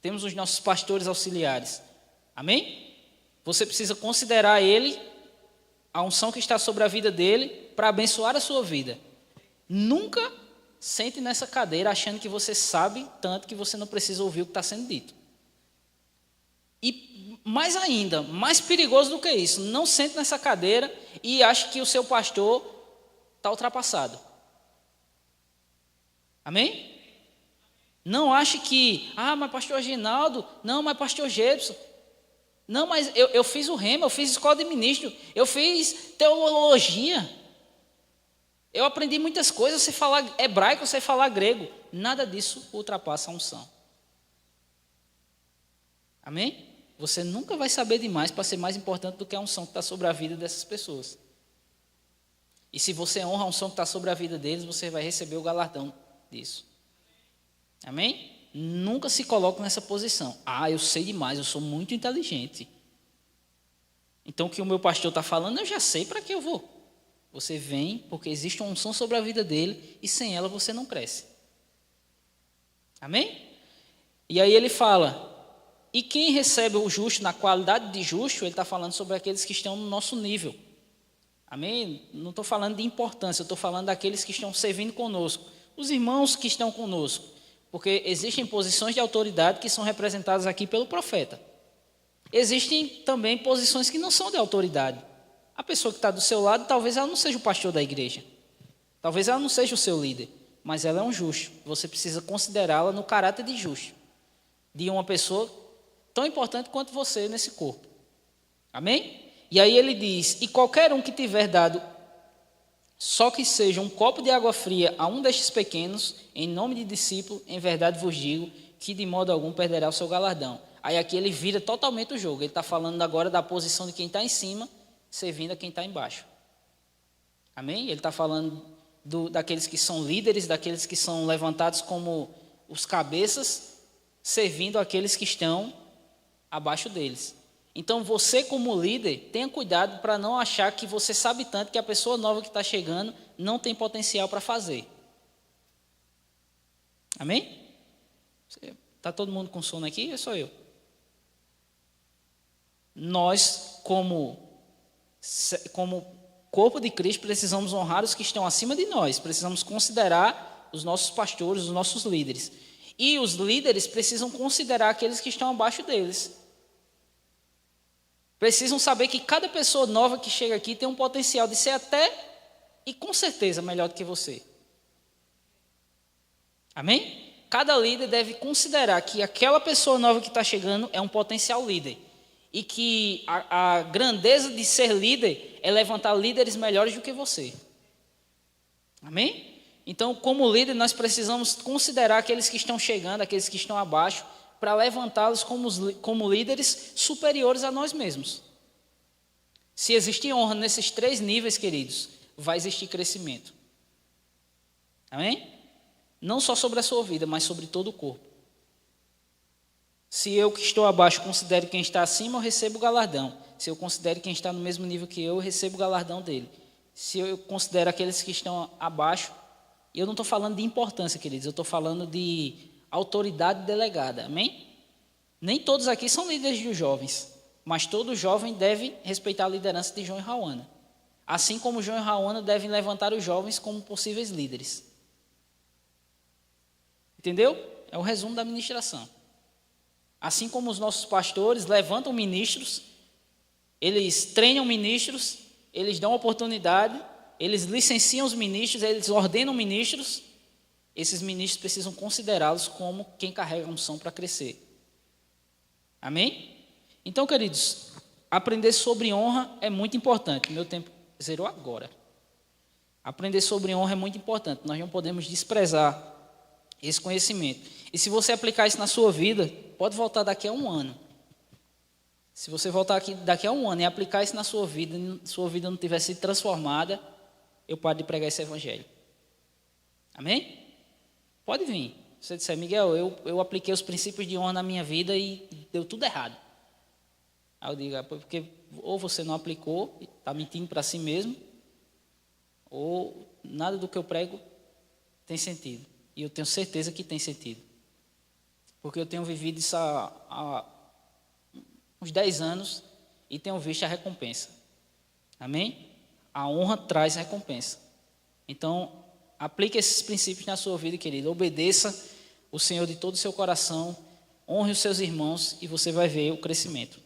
temos os nossos pastores auxiliares. Amém? Você precisa considerar ele, a unção que está sobre a vida dele, para abençoar a sua vida. Nunca sente nessa cadeira achando que você sabe tanto que você não precisa ouvir o que está sendo dito. E mais ainda, mais perigoso do que isso, não sente nessa cadeira e ache que o seu pastor está ultrapassado. Amém? Não ache que, mas pastor Aginaldo, não, mas pastor Gedson, não, mas eu fiz o rema, eu fiz escola de ministro, eu fiz teologia, eu aprendi muitas coisas, eu sei falar hebraico, eu sei falar grego. Nada disso ultrapassa a unção. Amém? Você nunca vai saber demais para ser mais importante do que a unção que está sobre a vida dessas pessoas. E se você honra a unção que está sobre a vida deles, você vai receber o galardão disso. Amém? Nunca se coloque nessa posição. Eu sei demais, eu sou muito inteligente. Então o que o meu pastor está falando, eu já sei para que eu vou. Você vem porque existe uma unção sobre a vida dele e sem ela você não cresce. Amém? E aí ele fala, e quem recebe o justo na qualidade de justo, ele está falando sobre aqueles que estão no nosso nível. Amém? Não estou falando de importância, eu estou falando daqueles que estão servindo conosco. Os irmãos que estão conosco. Porque existem posições de autoridade que são representadas aqui pelo profeta. Existem também posições que não são de autoridade. A pessoa que está do seu lado, talvez ela não seja o pastor da igreja. Talvez ela não seja o seu líder. Mas ela é um justo. Você precisa considerá-la no caráter de justo. De uma pessoa tão importante quanto você nesse corpo. Amém? E aí ele diz, e qualquer um que tiver dado, só que seja um copo de água fria a um destes pequenos, em nome de discípulo, em verdade vos digo, que de modo algum perderá o seu galardão. Aí aqui ele vira totalmente o jogo. Ele está falando agora da posição de quem está em cima, servindo a quem está embaixo. Amém? Ele está falando daqueles que são líderes, daqueles que são levantados como os cabeças, servindo aqueles que estão abaixo deles. Então você como líder, tenha cuidado para não achar que você sabe tanto que a pessoa nova que está chegando não tem potencial para fazer. Amém? Está todo mundo com sono aqui ou sou eu? Nós, como corpo de Cristo, precisamos honrar os que estão acima de nós. Precisamos considerar os nossos pastores, os nossos líderes. E os líderes precisam considerar aqueles que estão abaixo deles. Precisam saber que cada pessoa nova que chega aqui tem um potencial de ser até e com certeza melhor do que você. Amém? Cada líder deve considerar que aquela pessoa nova que está chegando é um potencial líder. E que a grandeza de ser líder é levantar líderes melhores do que você. Amém? Então, como líder, nós precisamos considerar aqueles que estão chegando, aqueles que estão abaixo, para levantá-los como líderes superiores a nós mesmos. Se existe honra nesses 3 níveis, queridos, vai existir crescimento. Amém? Não só sobre a sua vida, mas sobre todo o corpo. Se eu que estou abaixo considero quem está acima, eu recebo o galardão. Se eu considero quem está no mesmo nível que eu recebo o galardão dele. Se eu considero aqueles que estão abaixo, eu não estou falando de importância, queridos, eu estou falando de autoridade delegada, amém? Nem todos aqui são líderes de jovens, mas todo jovem deve respeitar a liderança de João e Rauana. Assim como João e Rauana devem levantar os jovens como possíveis líderes. Entendeu? É o resumo da ministração. Assim como os nossos pastores levantam ministros, eles treinam ministros, eles dão oportunidade, eles licenciam os ministros, eles ordenam ministros. esses ministros precisam considerá-los como quem carrega a unção para crescer. Amém? Então, queridos, aprender sobre honra é muito importante. Meu tempo zerou agora. Aprender sobre honra é muito importante. Nós não podemos desprezar esse conhecimento. E se você aplicar isso na sua vida, pode voltar daqui a um ano. Se você voltar aqui daqui a um ano e aplicar isso na sua vida não tiver sido transformada, eu paro de pregar esse evangelho. Amém? Pode vir. Você disser, Miguel, eu apliquei os princípios de honra na minha vida e deu tudo errado. Aí eu digo, porque ou você não aplicou, está mentindo para si mesmo, ou nada do que eu prego tem sentido. E eu tenho certeza que tem sentido. Porque eu tenho vivido isso há uns 10 anos e tenho visto a recompensa. Amém? A honra traz recompensa. Então, aplique esses princípios na sua vida, querido. Obedeça o Senhor de todo o seu coração, honre os seus irmãos e você vai ver o crescimento.